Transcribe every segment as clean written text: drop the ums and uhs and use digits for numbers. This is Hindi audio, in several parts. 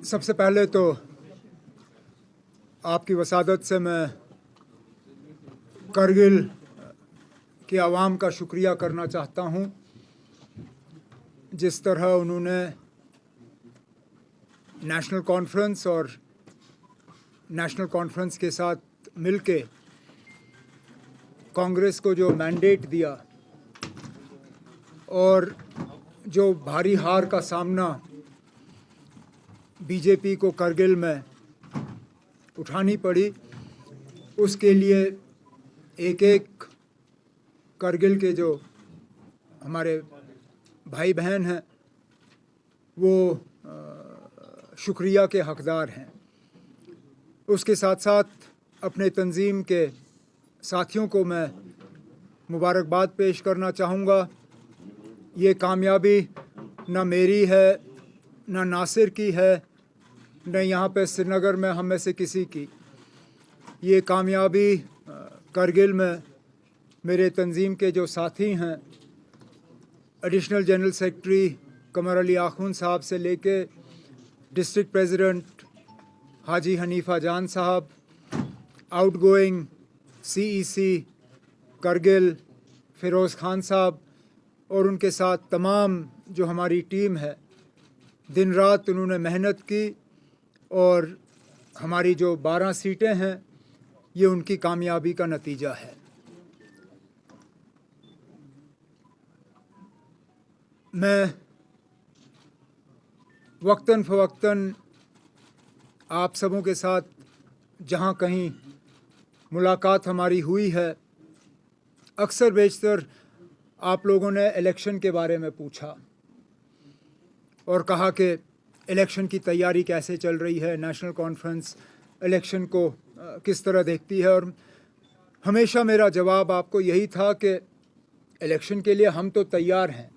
सबसे पहले तो आपकी वसादत से मैं करगिल की आवाम का शुक्रिया करना चाहता हूँ। जिस तरह उन्होंने नेशनल कॉन्फ्रेंस और नेशनल कॉन्फ्रेंस के साथ मिलके कांग्रेस को जो मैंडेट दिया और जो भारी हार का सामना बीजेपी को करगिल में उठानी पड़ी, उसके लिए एक एक करगिल के जो हमारे भाई बहन हैं वो शुक्रिया के हकदार हैं। उसके साथ साथ अपने तंजीम के साथियों को मैं मुबारकबाद पेश करना चाहूँगा। ये कामयाबी न मेरी है, न नासिर की है, न यहाँ पे श्रीनगर में हम में से किसी की। ये कामयाबी करगिल में मेरे तंजीम के जो साथी हैं, एडिशनल जनरल सेक्रेटरी कमर अली आखून साहब से लेके डिस्ट्रिक्ट प्रेसिडेंट हाजी हनीफा जान साहब, आउटगोइंग सीईसी करगिल फ़िरोज़ खान साहब और उनके साथ तमाम जो हमारी टीम है, दिन रात उन्होंने मेहनत की और हमारी जो 12 सीटें हैं ये उनकी कामयाबी का नतीजा है। मैं वक्तन फ़वक्तन आप सबों के साथ जहाँ कहीं मुलाकात हमारी हुई है, अक्सर बेशतर आप लोगों ने इलेक्शन के बारे में पूछा और कहा कि इलेक्शन की तैयारी कैसे चल रही है, नेशनल कॉन्फ्रेंस इलेक्शन को किस तरह देखती है। और हमेशा मेरा जवाब आपको यही था कि इलेक्शन के लिए हम तो तैयार हैं,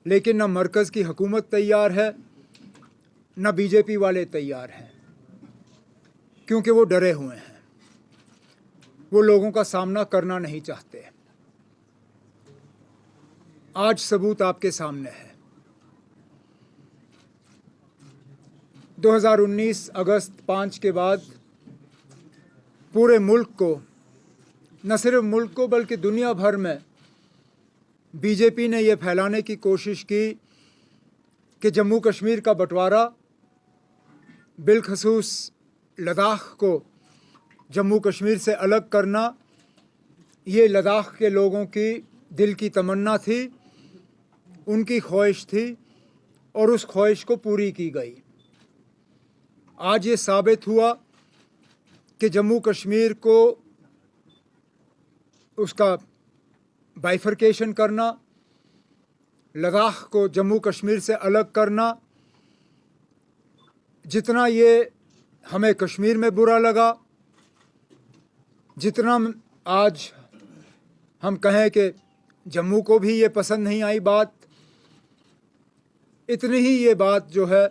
लेकिन न मरकज़ की हुकूमत तैयार है, न बीजेपी वाले तैयार हैं, क्योंकि वो डरे हुए हैं, वो लोगों का सामना करना नहीं चाहते। आज सबूत आपके सामने है। 2019 अगस्त 5 के बाद पूरे मुल्क को, न सिर्फ मुल्क को बल्कि दुनिया भर में बीजेपी ने ये फैलाने की कोशिश की कि जम्मू कश्मीर का बंटवारा, बिलखसूस लद्दाख को जम्मू कश्मीर से अलग करना, ये लद्दाख के लोगों की दिल की तमन्ना थी, उनकी ख्वाहिश थी और उस ख्वाहिश को पूरी की गई। आज ये साबित हुआ कि जम्मू कश्मीर को उसका बाइफरकेशन करना, लद्दाख को जम्मू कश्मीर से अलग करना, जितना ये हमें कश्मीर में बुरा लगा, जितना आज हम कहें कि जम्मू को भी ये पसंद नहीं आई बात, इतनी ही ये बात जो है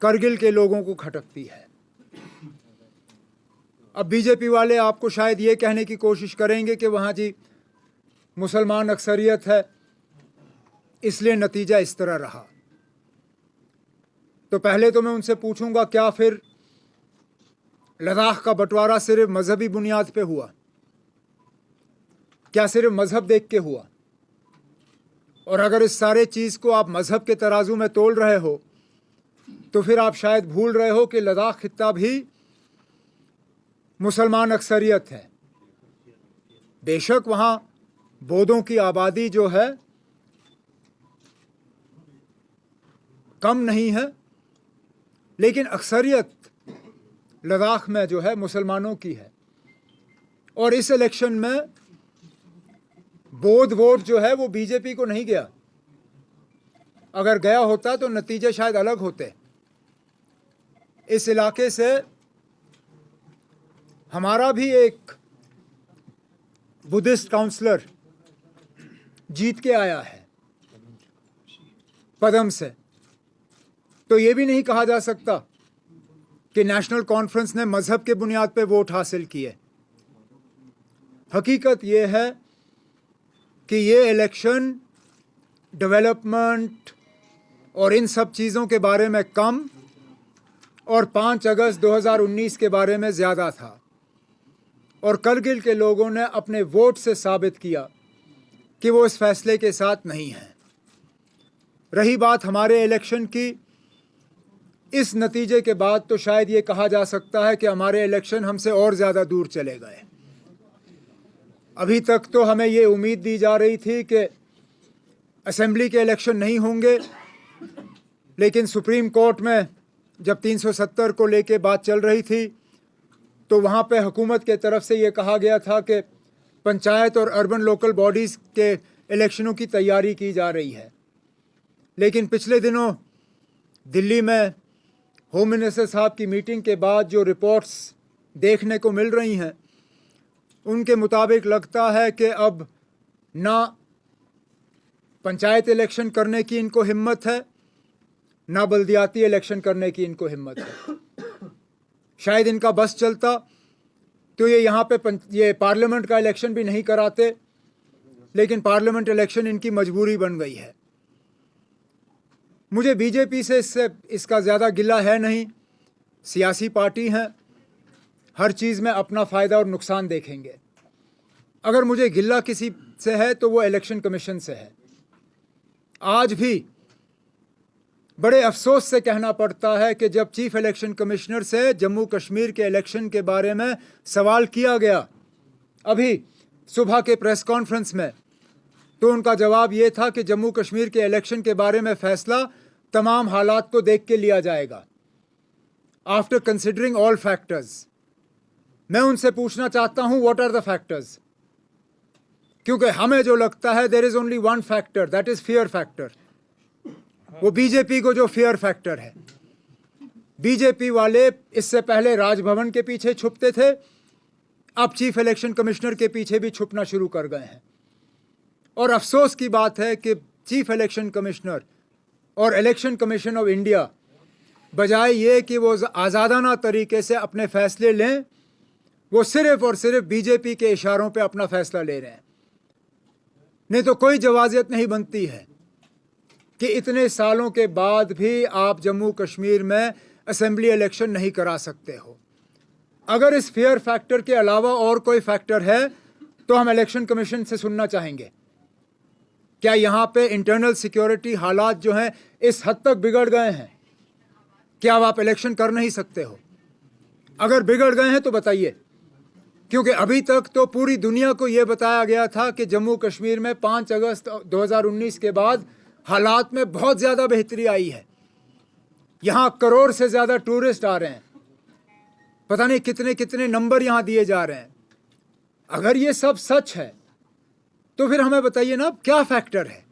करगिल के लोगों को खटकती है। अब बीजेपी वाले आपको शायद ये कहने की कोशिश करेंगे कि वहाँ जी मुसलमान अक्सरियत है, इसलिए नतीजा इस तरह रहा। तो पहले तो मैं उनसे पूछूंगा, क्या फिर लद्दाख का बंटवारा सिर्फ मजहबी बुनियाद पे हुआ? क्या सिर्फ मजहब देख के हुआ? और अगर इस सारे चीज़ को आप मजहब के तराजू में तोल रहे हो तो फिर आप शायद भूल रहे हो कि लद्दाख खित्ता भी मुसलमान अक्सरियत है। बेशक वहाँ बौद्धों की आबादी जो है कम नहीं है, लेकिन अक्सरियत लद्दाख में जो है मुसलमानों की है। और इस इलेक्शन में बौद्ध वोट जो है वो बीजेपी को नहीं गया। अगर गया होता तो नतीजे शायद अलग होते। इस इलाके से हमारा भी एक बुद्धिस्ट काउंसलर जीत के आया है पदम से। तो ये भी नहीं कहा जा सकता कि नेशनल कॉन्फ्रेंस ने मजहब के बुनियाद पे वोट हासिल किए। हकीकत ये है कि ये इलेक्शन डेवलपमेंट और इन सब चीज़ों के बारे में कम और 5 अगस्त 2019 के बारे में ज़्यादा था। और करगिल के लोगों ने अपने वोट से साबित किया कि वो इस फैसले के साथ नहीं हैं। रही बात हमारे इलेक्शन की, इस नतीजे के बाद तो शायद ये कहा जा सकता है कि हमारे इलेक्शन हमसे और ज़्यादा दूर चले गए। अभी तक तो हमें ये उम्मीद दी जा रही थी कि असेंबली के इलेक्शन नहीं होंगे, लेकिन सुप्रीम कोर्ट में जब 370 को लेके बात चल रही थी तो वहाँ पे हुकूमत के तरफ से ये कहा गया था कि पंचायत और अर्बन लोकल बॉडीज़ के इलेक्शनों की तैयारी की जा रही है। लेकिन पिछले दिनों दिल्ली में होम मिनिस्टर साहब की मीटिंग के बाद जो रिपोर्ट्स देखने को मिल रही हैं, उनके मुताबिक लगता है कि अब ना पंचायत इलेक्शन करने की इनको हिम्मत है, ना बल्दियाती इलेक्शन करने की इनको हिम्मत है। शायद इनका बस चलता तो ये यहाँ पे ये पार्लियामेंट का इलेक्शन भी नहीं कराते, लेकिन पार्लियामेंट इलेक्शन इनकी मजबूरी बन गई है। मुझे बीजेपी से इसका ज़्यादा गिला है नहीं, सियासी पार्टी हैं, हर चीज़ में अपना फ़ायदा और नुकसान देखेंगे। अगर मुझे गिला किसी से है तो वो इलेक्शन कमीशन से है। आज भी बड़े अफसोस से कहना पड़ता है कि जब चीफ इलेक्शन कमिश्नर से जम्मू कश्मीर के इलेक्शन के बारे में सवाल किया गया अभी सुबह के प्रेस कॉन्फ्रेंस में, तो उनका जवाब ये था कि जम्मू कश्मीर के इलेक्शन के बारे में फ़ैसला तमाम हालात को देख के लिया जाएगा, आफ्टर कंसिडरिंग ऑल फैक्टर्स। मैं उनसे पूछना चाहता हूँ, व्हाट आर द फैक्टर्स? क्योंकि हमें जो लगता है there is only one factor, that is fear factor. वो बीजेपी को जो फियर फैक्टर है, बीजेपी वाले इससे पहले राजभवन के पीछे छुपते थे, अब चीफ इलेक्शन कमिश्नर के पीछे भी छुपना शुरू कर गए हैं। और अफसोस की बात है कि चीफ इलेक्शन कमिश्नर और इलेक्शन कमीशन ऑफ इंडिया बजाय ये कि वो आज़ादाना तरीके से अपने फैसले लें, वो सिर्फ और सिर्फ बीजेपी के इशारों पे अपना फैसला ले रहे हैं। नहीं तो कोई जवाजियत नहीं बनती है कि इतने सालों के बाद भी आप जम्मू कश्मीर में असेंबली इलेक्शन नहीं करा सकते हो। अगर इस फेयर फैक्टर के अलावा और कोई फैक्टर है तो हम इलेक्शन कमीशन से सुनना चाहेंगे। क्या यहाँ पे इंटरनल सिक्योरिटी हालात जो हैं इस हद तक बिगड़ गए हैं क्या आप इलेक्शन कर नहीं सकते हो? अगर बिगड़ गए हैं तो बताइए, क्योंकि अभी तक तो पूरी दुनिया को ये बताया गया था कि जम्मू कश्मीर में 5 अगस्त 2019 के बाद हालात में बहुत ज़्यादा बेहतरी आई है। यहाँ करोड़ से ज़्यादा टूरिस्ट आ रहे हैं, पता नहीं कितने कितने नंबर यहाँ दिए जा रहे हैं। अगर ये सब सच है तो फिर हमें बताइए ना, क्या फैक्टर है?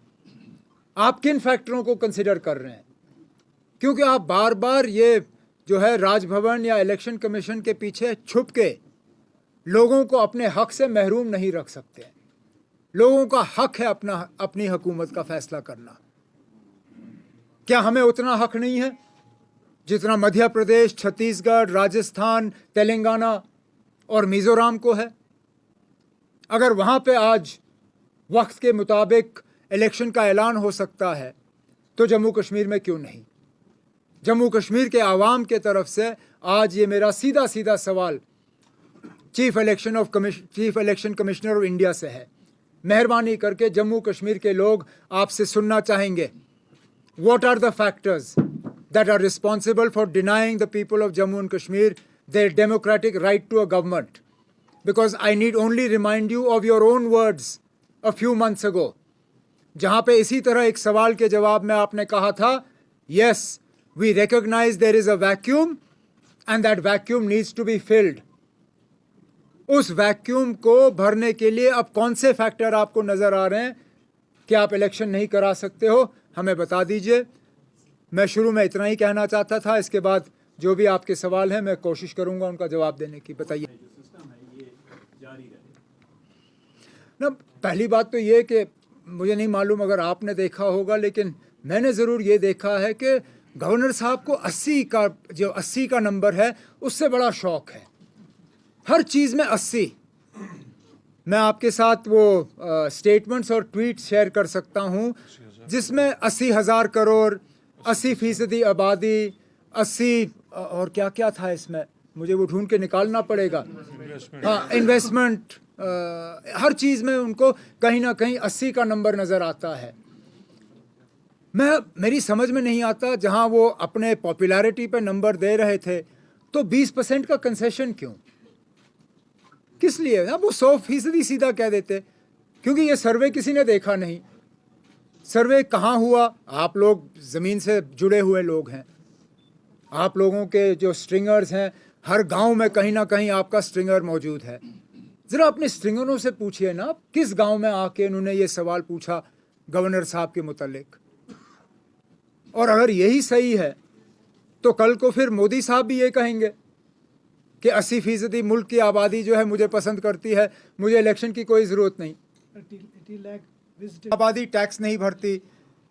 आप किन फैक्टरों को कंसिडर कर रहे हैं? क्योंकि आप बार बार ये जो है राजभवन या इलेक्शन कमीशन के पीछे छुप के लोगों को अपने हक से महरूम नहीं रख सकते। लोगों का हक है अपनी हुकूमत का फैसला करना। क्या हमें उतना हक नहीं है जितना मध्य प्रदेश, छत्तीसगढ़, राजस्थान, तेलंगाना और मिज़ोरम को है? अगर वहाँ पे आज वक्त के मुताबिक इलेक्शन का ऐलान हो सकता है तो जम्मू कश्मीर में क्यों नहीं? जम्मू कश्मीर के आवाम के तरफ से आज ये मेरा सीधा सीधा सवाल chief election commissioner of India से है। मेहरबानी करके जम्मू कश्मीर के लोग आपसे सुनना चाहेंगे, what are the factors that are responsible for denying the people of Jammu and Kashmir their democratic right to a government? Because I need only remind you of your own words a few months ago, जहाँ पे इसी तरह एक सवाल के जवाब में आपने कहा था, yes, we recognize there is a vacuum and that vacuum needs to be filled. उस वैक्यूम को भरने के लिए अब कौन से फैक्टर आपको नज़र आ रहे हैं कि आप इलेक्शन नहीं करा सकते हो? हमें बता दीजिए। मैं शुरू में इतना ही कहना चाहता था, इसके बाद जो भी आपके सवाल हैं मैं कोशिश करूंगा उनका जवाब देने की। बताइए ना, पहली बात तो ये कि मुझे नहीं मालूम अगर आपने देखा होगा, लेकिन मैंने ज़रूर ये देखा है कि गवर्नर साहब को 80 का नंबर है उससे बड़ा शौक़ है। हर चीज़ में 80। मैं आपके साथ वो स्टेटमेंट्स और ट्वीट शेयर कर सकता हूँ जिसमें 80,000 करोड़, 80% आबादी, 80 और क्या क्या था इसमें, मुझे वो ढूंढ के निकालना पड़ेगा। हाँ, इन्वेस्टमेंट, हर चीज़ में उनको कहीं ना कहीं 80 का नंबर नज़र आता है। मेरी समझ में नहीं आता, जहाँ वो अपने पॉपुलैरिटी पे नंबर दे रहे थे तो 20% का कंसेशन क्यों, किस लिए? अब वो 100% सीधा कह देते, क्योंकि ये सर्वे किसी ने देखा नहीं। सर्वे कहाँ हुआ? आप लोग ज़मीन से जुड़े हुए लोग हैं, आप लोगों के जो स्ट्रिंगर्स हैं, हर गांव में कहीं ना कहीं आपका स्ट्रिंगर मौजूद है। ज़रा अपने स्ट्रिंगरों से पूछिए ना, किस गांव में आके उन्होंने ये सवाल पूछा गवर्नर साहब के मुतालिक। और अगर यही सही है तो कल को फिर मोदी साहब भी ये कहेंगे कि 80% मुल्क की आबादी जो है मुझे पसंद करती है, मुझे इलेक्शन की कोई ज़रूरत नहीं। आबादी टैक्स नहीं भरती,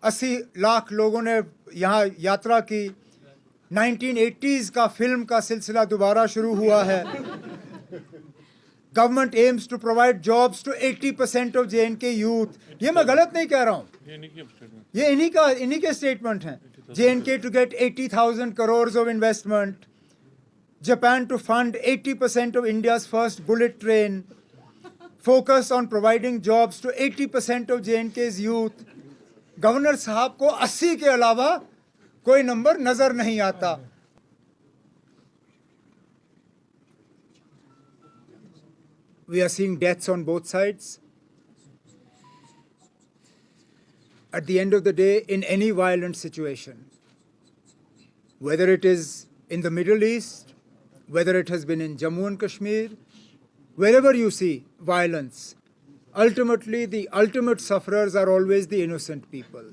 80 लाख लोगों ने यहाँ यात्रा की, 1980s का फिल्म का सिलसिला दोबारा शुरू हुआ है। Government aims to provide jobs to 80% of JNK youth. ये मैं गलत नहीं कह रहा हूँ, ये इन्हीं के स्टेटमेंट हैं। JNK to get 80,000 crores of investment, Japan to fund 80% of India's first bullet train, focus on providing jobs to 80% of JNK's youth। Governor साहब को 80 के अलावा कोई नंबर नजर नहीं आता। We are seeing deaths on both sides. At the end of the day, in any violent situation, whether it is in the Middle East, whether it has been in Jammu and Kashmir, wherever you see violence, ultimately the ultimate sufferers are always the innocent people.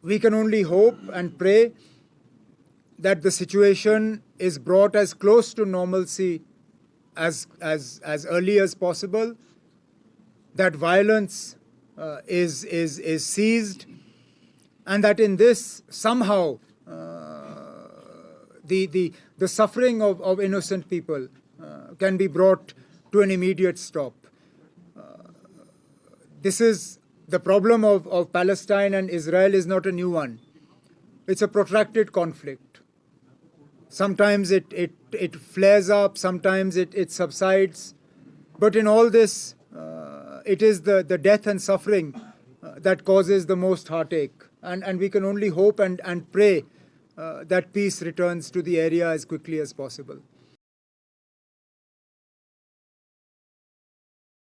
We can only hope and pray that the situation is brought as close to normalcy as early as possible, that violence is seized, and that in this somehow the suffering of innocent people can be brought to an immediate stop. This is the problem of Palestine and Israel is not a new one. It's a protracted conflict. Sometimes it flares up, sometimes it subsides, but in all this, it is the death and suffering that causes the most heartache. And we can only hope and pray that peace returns to the area as quickly as possible.